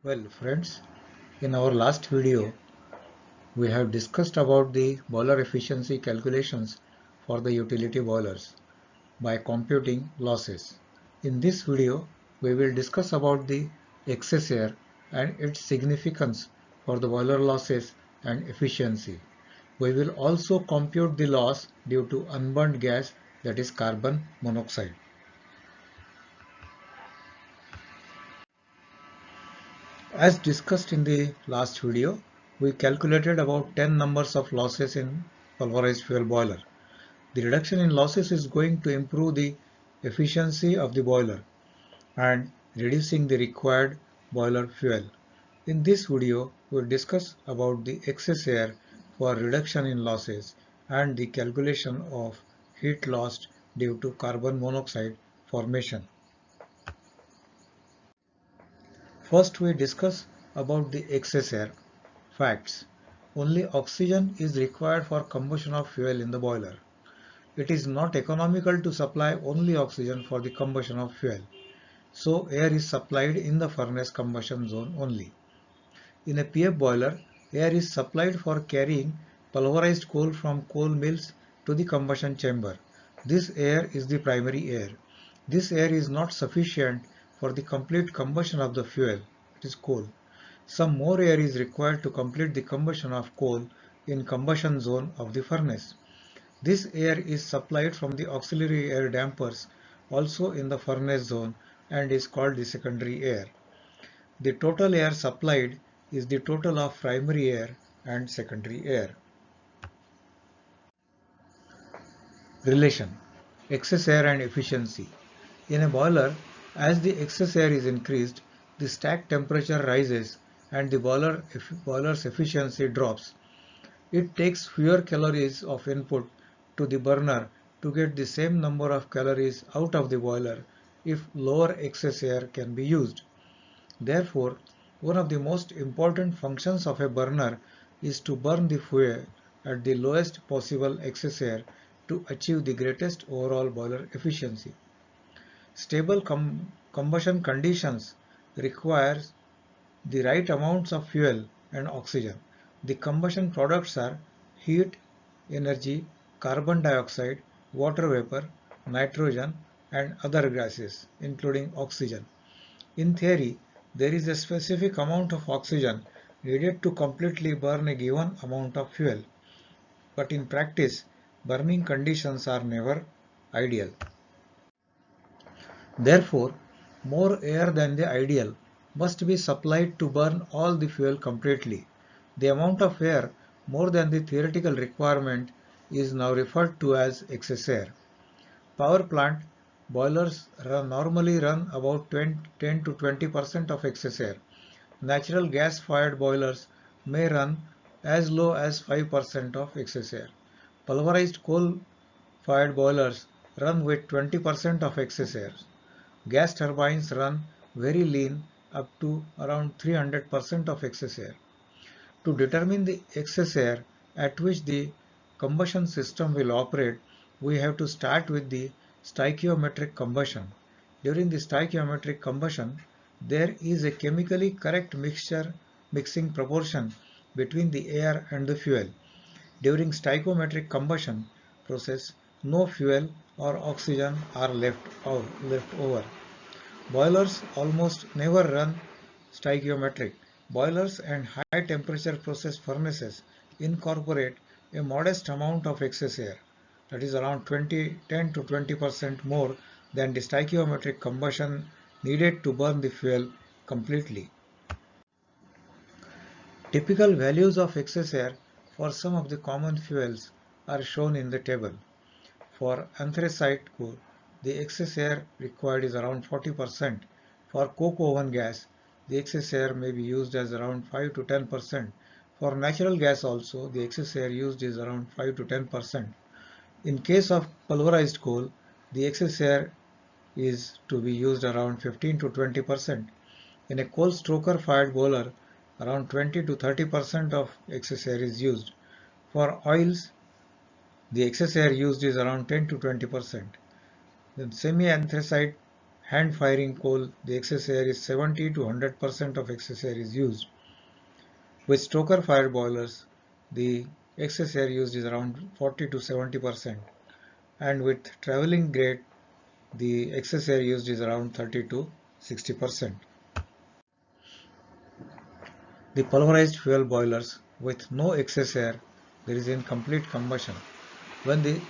Well, friends, in our last video, we have discussed about the boiler efficiency calculations for the utility boilers by computing losses. In this video, we will discuss about the excess air and its significance for the boiler losses and efficiency. We will also compute the loss due to unburned gas, that is carbon monoxide. As discussed in the last video, we calculated about 10 numbers of losses in pulverized fuel boiler. The reduction in losses is going to improve the efficiency of the boiler and reducing the required boiler fuel. In this video, we will discuss about the excess air for reduction in losses and the calculation of heat lost due to carbon monoxide formation. First, we discuss about the excess air. Facts. Only oxygen is required for combustion of fuel in the boiler. It is not economical to supply only oxygen for the combustion of fuel. So air is supplied in the furnace combustion zone only. In a PF boiler, air is supplied for carrying pulverized coal from coal mills to the combustion chamber. This air is the primary air. This air is not sufficient for the complete combustion of the fuel, it is coal. Some more air is required to complete the combustion of coal in combustion zone of the furnace. This air is supplied from the auxiliary air dampers also in the furnace zone and is called the secondary air. The total air supplied is the total of primary air and secondary air. Relation: excess air and efficiency. In a boiler, as the excess air is increased, the stack temperature rises and the boiler's efficiency drops. It takes fewer calories of input to the burner to get the same number of calories out of the boiler if lower excess air can be used. Therefore, one of the most important functions of a burner is to burn the fuel at the lowest possible excess air to achieve the greatest overall boiler efficiency. Stable combustion conditions require the right amounts of fuel and oxygen. The combustion products are heat, energy, carbon dioxide, water vapor, nitrogen, and other gases, including oxygen. In theory, there is a specific amount of oxygen needed to completely burn a given amount of fuel, but in practice, burning conditions are never ideal. Therefore, more air than the ideal must be supplied to burn all the fuel completely. The amount of air more than the theoretical requirement is now referred to as excess air. Power plant boilers normally run about 10 to 20% of excess air. Natural gas-fired boilers may run as low as 5% of excess air. Pulverized coal-fired boilers run with 20% of excess air. Gas turbines run very lean up to around 300% of excess air. To determine the excess air at which the combustion system will operate, we have to start with the stoichiometric combustion. During the stoichiometric combustion, there is a chemically correct mixing proportion between the air and the fuel. During stoichiometric combustion process, no fuel or oxygen are left over. Boilers almost never run stoichiometric. Boilers and high temperature process furnaces incorporate a modest amount of excess air, that is around 10 to 20% more than the stoichiometric combustion needed to burn the fuel completely. Typical values of excess air for some of the common fuels are shown in the table. For anthracite core, the excess air required is around 40%. For coke oven gas, the excess air may be used as around 5 to 10%. For natural gas also, the excess air used is around 5 to 10%. In case of pulverized coal, the excess air is to be used around 15 to 20%. In a coal stoker fired boiler, around 20 to 30% of excess air is used. For oils, the excess air used is around 10 to 20%. The semi-anthracite hand firing coal, the excess air is 70 to 100% of excess air is used. With stoker fired boilers, the excess air used is around 40 to 70%, and with travelling grade, the excess air used is around 30 to 60%. The pulverized fuel boilers with no excess air, there is incomplete combustion. When the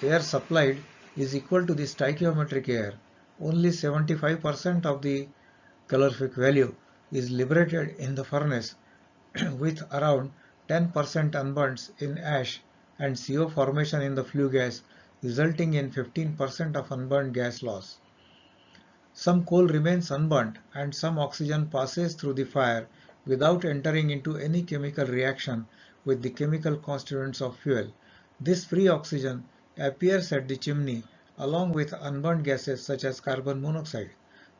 air supplied is equal to the stoichiometric air, only 75% of the calorific value is liberated in the furnace with around 10% unburnt in ash and CO formation in the flue gas, resulting in 15% of unburned gas loss. Some coal remains unburnt and some oxygen passes through the fire without entering into any chemical reaction with the chemical constituents of fuel. This free oxygen appears at the chimney along with unburned gases such as carbon monoxide.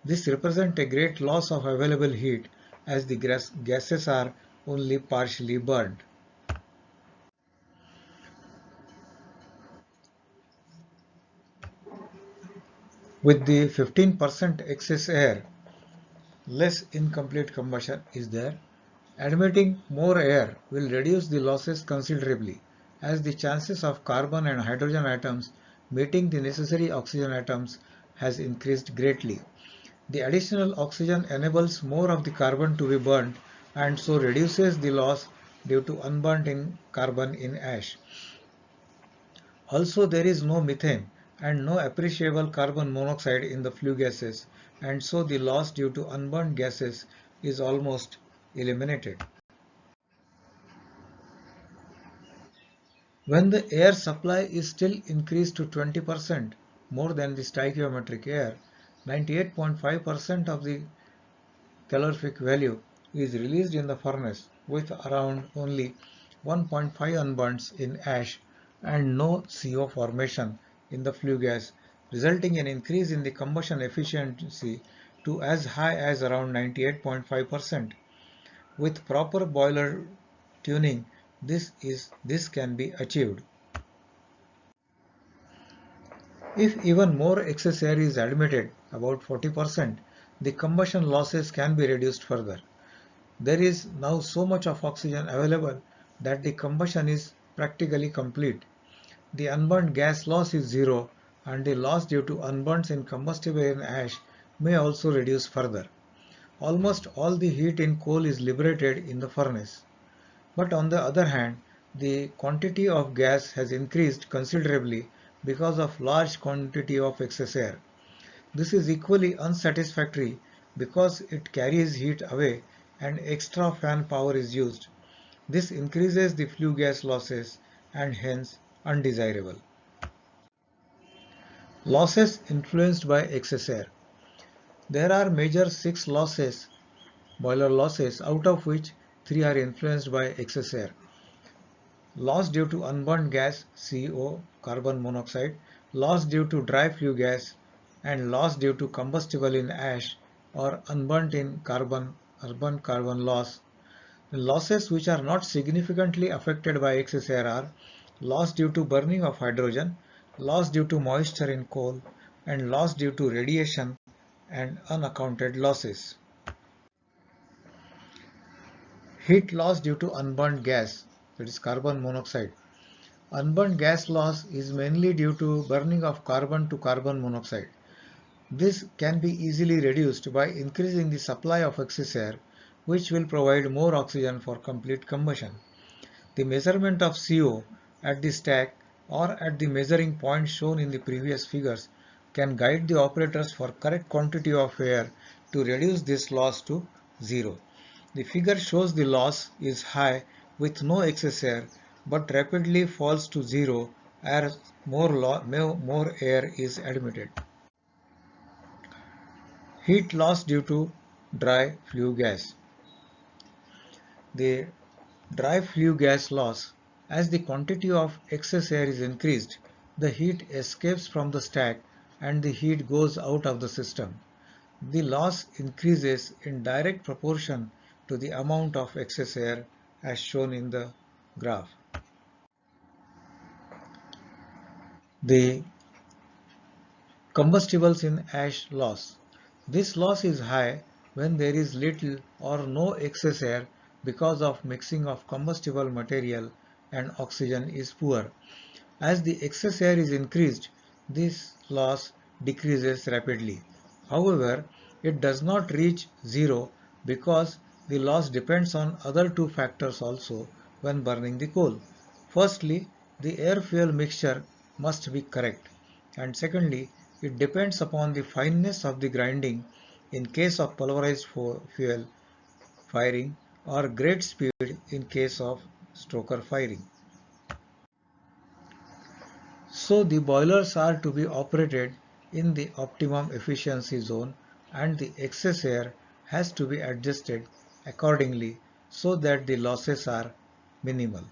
This represents a great loss of available heat as the gases are only partially burned. With the 15% excess air, less incomplete combustion is there. Admitting more air will reduce the losses considerably, as the chances of carbon and hydrogen atoms meeting the necessary oxygen atoms has increased greatly. The additional oxygen enables more of the carbon to be burnt and so reduces the loss due to unburnt in carbon in ash. Also, there is no methane and no appreciable carbon monoxide in the flue gases, and so the loss due to unburned gases is almost eliminated. When the air supply is still increased to 20% more than the stoichiometric air, 98.5% of the calorific value is released in the furnace with around only 1.5 unburns in ash and no CO formation in the flue gas, resulting in increase in the combustion efficiency to as high as around 98.5%. With proper boiler tuning, this can be achieved. If even more excess air is admitted, about 40%, the combustion losses can be reduced further. There is now so much of oxygen available that the combustion is practically complete. The unburnt gas loss is zero and the loss due to unburns in combustible in ash may also reduce further. Almost all the heat in coal is liberated in the furnace. But on the other hand, the quantity of gas has increased considerably because of large quantity of excess air. This is equally unsatisfactory because it carries heat away and extra fan power is used. This increases the flue gas losses and hence undesirable. Losses influenced by excess air. There are major 6 losses, boiler losses, out of which 3 are influenced by excess air. Loss due to unburned gas, CO, carbon monoxide, loss due to dry flue gas, and loss due to combustible in ash or unburnt in carbon, unburnt carbon loss. The losses which are not significantly affected by excess air are loss due to burning of hydrogen, loss due to moisture in coal, and loss due to radiation and unaccounted losses. Heat loss due to unburned gas, that is carbon monoxide. Unburned gas loss is mainly due to burning of carbon to carbon monoxide. This can be easily reduced by increasing the supply of excess air, which will provide more oxygen for complete combustion. The measurement of CO at the stack or at the measuring point shown in the previous figures can guide the operators for correct quantity of air to reduce this loss to zero. The figure shows the loss is high with no excess air but rapidly falls to zero as more air is admitted. Heat loss due to dry flue gas. The dry flue gas loss, as the quantity of excess air is increased, the heat escapes from the stack and the heat goes out of the system. The loss increases in direct proportion to the amount of excess air as shown in the graph. The combustibles in ash loss. This loss is high when there is little or no excess air because of mixing of combustible material and oxygen is poor. As the excess air is increased, this loss decreases rapidly. However, it does not reach zero because the loss depends on other two factors also when burning the coal. Firstly, the air-fuel mixture must be correct, and secondly, it depends upon the fineness of the grinding in case of pulverized fuel firing or great speed in case of stoker firing. So the boilers are to be operated in the optimum efficiency zone and the excess air has to be adjusted accordingly so that the losses are minimal.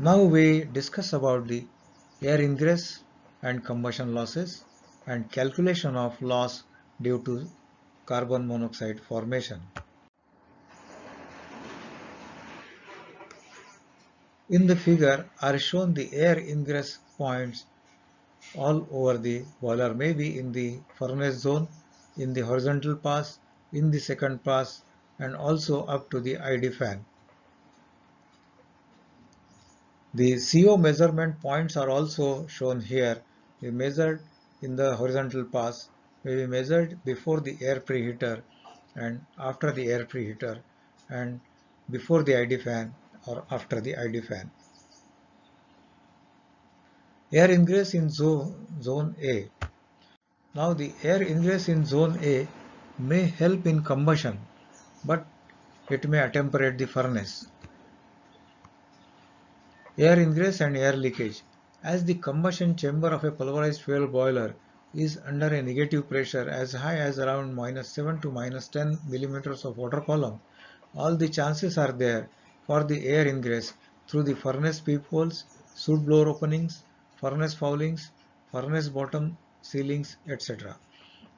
Now we discuss about the air ingress and combustion losses and calculation of loss due to carbon monoxide formation. In the figure are shown the air ingress points all over the boiler, maybe in the furnace zone, in the horizontal pass, in the second pass, and also up to the ID fan. The CO measurement points are also shown here. We measured in the horizontal pass, we measured before the air preheater and after the air preheater and before the ID fan or after the ID fan. Air ingress in zone A. Now the air ingress in zone A may help in combustion, but it may attemperate the furnace. Air ingress and air leakage. As the combustion chamber of a pulverized fuel boiler is under a negative pressure as high as around -7 to -10 millimeters of water column, all the chances are there for the air ingress through the furnace peepholes, soot blower openings, furnace foulings, furnace bottom ceilings, etc.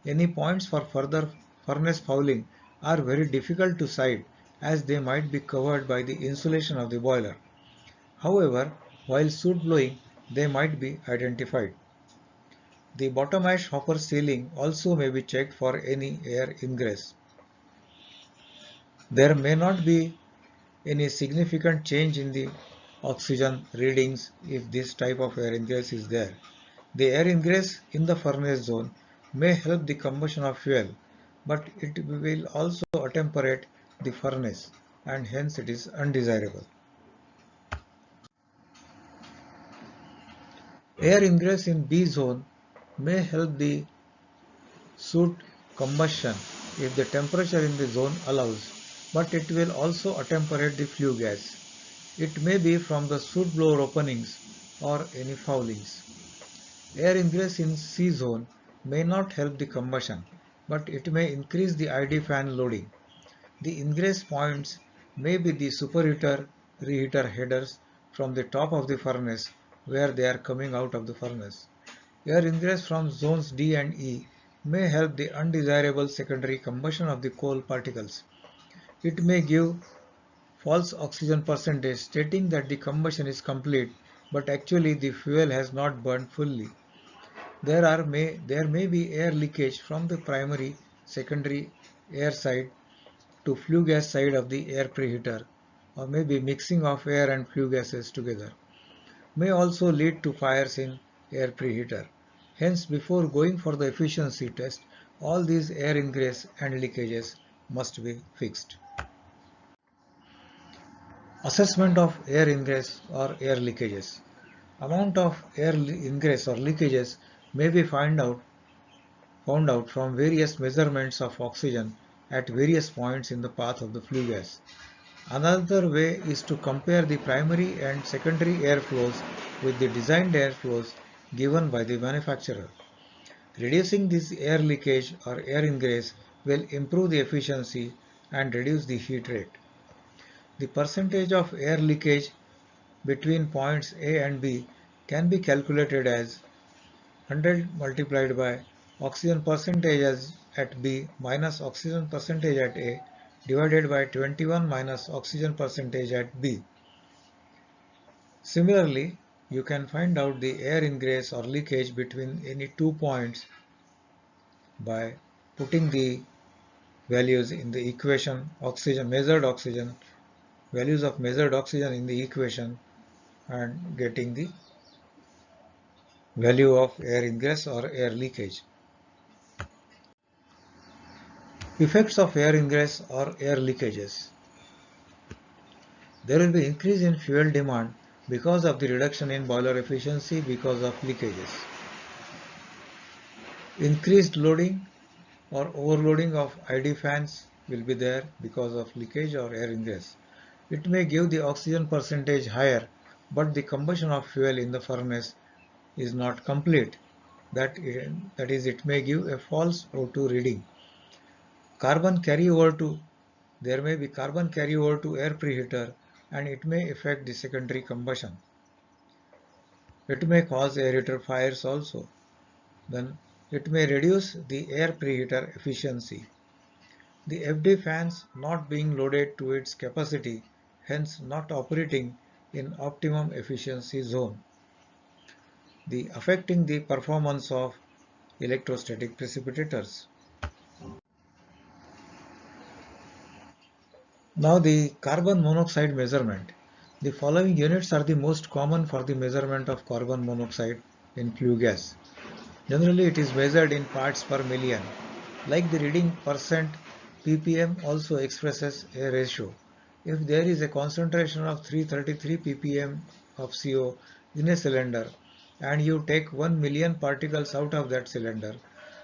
Any points for further furnace fouling are very difficult to cite as they might be covered by the insulation of the boiler. However, while soot blowing, they might be identified. The bottom ash hopper sealing also may be checked for any air ingress. There may not be any significant change in the oxygen readings if this type of air ingress is there. The air ingress in the furnace zone may help the combustion of fuel, but it will also attemperate the furnace and hence it is undesirable. Air ingress in B zone may help the soot combustion if the temperature in the zone allows, but it will also attemperate the flue gas. It may be from the soot blower openings or any foulings. Air ingress in C zone may not help the combustion, but it may increase the ID fan loading. The ingress points may be the superheater reheater headers from the top of the furnace where they are coming out of the furnace. Air ingress from zones D and E may help the undesirable secondary combustion of the coal particles. It may give false oxygen percentage stating that the combustion is complete, but actually the fuel has not burned fully. There may be air leakage from the primary secondary air side to flue gas side of the air preheater, or maybe mixing of air and flue gases together. May also lead to fires in air preheater. Hence, before going for the efficiency test, all these air ingress and leakages must be fixed. Assessment of air ingress or air leakages. Amount of air ingress or leakages may be found out from various measurements of oxygen at various points in the path of the flue gas. Another way is to compare the primary and secondary airflows with the designed airflows given by the manufacturer. Reducing this air leakage or air ingress will improve the efficiency and reduce the heat rate. The percentage of air leakage between points A and B can be calculated as 100 multiplied by oxygen percentage at B minus oxygen percentage at A divided by 21 minus oxygen percentage at B. Similarly, you can find out the air ingress or leakage between any 2 points by putting the values in the equation values of measured oxygen in the equation and getting the value of air ingress or air leakage. Effects of air ingress or air leakages. There will be increase in fuel demand because of the reduction in boiler efficiency because of leakages. Increased loading or overloading of ID fans will be there because of leakage or air ingress. It may give the oxygen percentage higher, but the combustion of fuel in the furnace is not complete. That is, it may give a false O2 reading. Carbon carryover to There may be carbon carryover to air preheater and it may affect the secondary combustion. It may cause aerator fires also. Then it may reduce the air preheater efficiency. The FD fans not being loaded to its capacity, hence not operating in optimum efficiency zone. The affecting the performance of electrostatic precipitators. Now the carbon monoxide measurement. The following units are the most common for the measurement of carbon monoxide in flue gas. Generally it is measured in parts per million. Like the reading percent, ppm also expresses a ratio. If there is a concentration of 333 ppm of CO in a cylinder and you take 1 million particles out of that cylinder,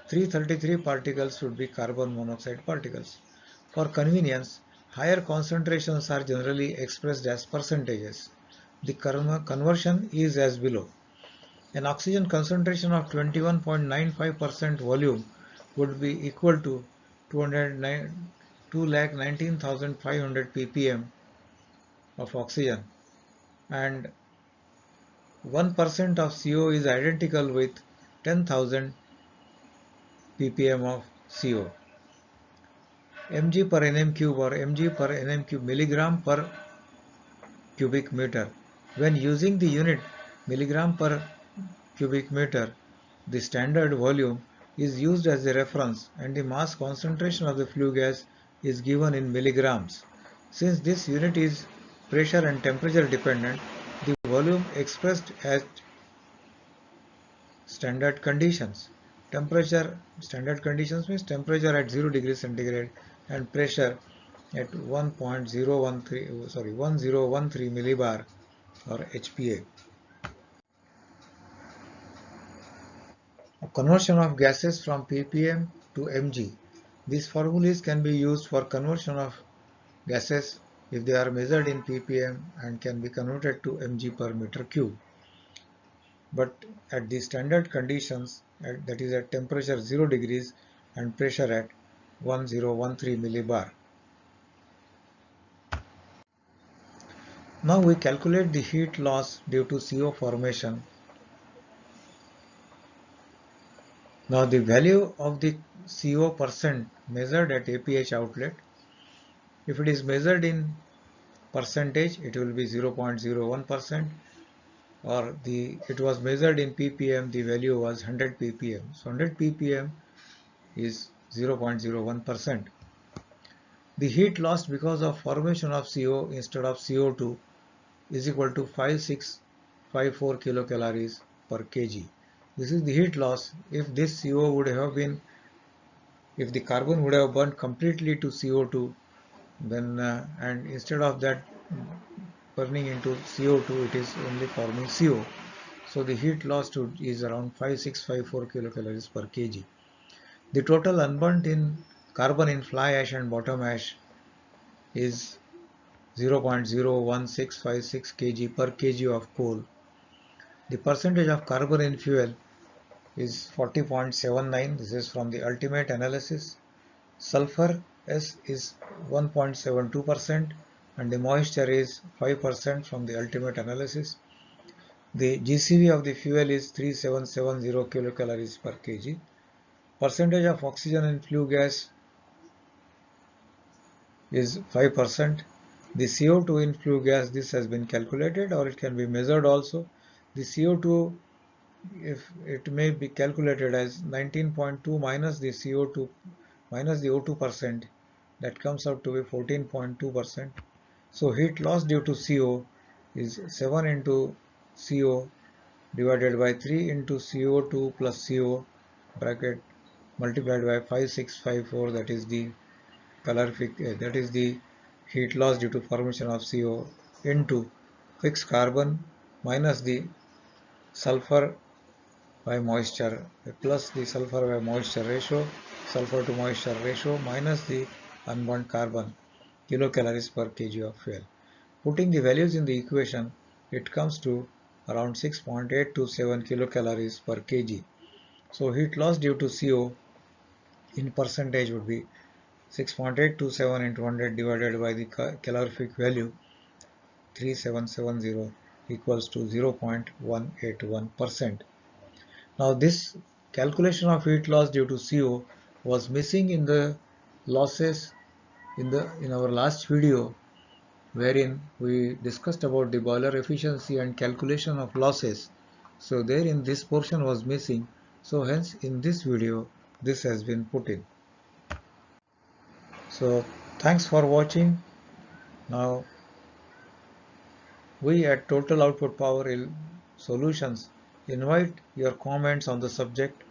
333 particles should be carbon monoxide particles. For convenience, higher concentrations are generally expressed as percentages. The conversion is as below. An oxygen concentration of 21.95% volume would be equal to 219,500 ppm of oxygen, and 1% of CO is identical with 10,000 ppm of CO. mg per nm cube or mg per nm cube, milligram per cubic meter. When using the unit milligram per cubic meter, the standard volume is used as a reference and the mass concentration of the flue gas is given in milligrams. Since this unit is pressure and temperature dependent, the volume expressed as standard conditions. Standard conditions means temperature at 0 degrees centigrade and pressure at 1013 millibar or HPA. Conversion of gases from ppm to mg. These formulas can be used for conversion of gases if they are measured in ppm and can be converted to mg per meter cube. But at the standard conditions, that is at temperature 0 degrees and pressure at 1013 millibar. Now we calculate the heat loss due to CO formation. Now the value of the CO percent measured at APH outlet, if it is measured in percentage, it will be 0.01%, or it was measured in ppm, the value was 100 ppm. So 100 ppm is 0.01%. The heat lost because of formation of CO instead of CO2 is equal to 5654 kilocalories per kg. This is the heat loss. If this CO would have been, if the carbon would have burned completely to CO2, then and instead of that burning into CO2, it is only forming CO. So the heat loss is around 5654 kilocalories per kg. The total unburnt in carbon in fly ash and bottom ash is 0.01656 kg per kg of coal. The percentage of carbon in fuel is 40.79. This is from the ultimate analysis. Sulfur S is 1.72% and the moisture is 5% from the ultimate analysis. The GCV of the fuel is 3770 kilocalories per kg. Percentage of oxygen in flue gas is 5%. The CO2 in flue gas, this has been calculated or it can be measured also. The CO2, if it may be calculated as 19.2 minus the CO2 minus the O2%, that comes out to be 14.2%. So heat loss due to CO is 7 into CO divided by 3 into CO2 plus CO bracket multiplied by 5654, that is the that is the heat loss due to formation of CO into fixed carbon minus the sulfur by moisture plus the sulfur by moisture ratio, sulfur to moisture ratio minus the unburnt carbon kilocalories per kg of fuel. Putting the values in the equation, it comes to around 6.827 kilocalories per kg. So heat loss due to CO in percentage would be 6.827 into 100 divided by the calorific value 3770 equals to 0.181%. Now this calculation of heat loss due to CO was missing in the losses in our last video, wherein we discussed about the boiler efficiency and calculation of losses. So there in this portion was missing. So hence in this video this has been put in. So thanks for watching. Now we at Total Output Power Solutions invite your comments on the subject.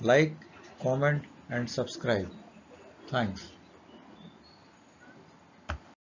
Like, comment and subscribe. Thanks.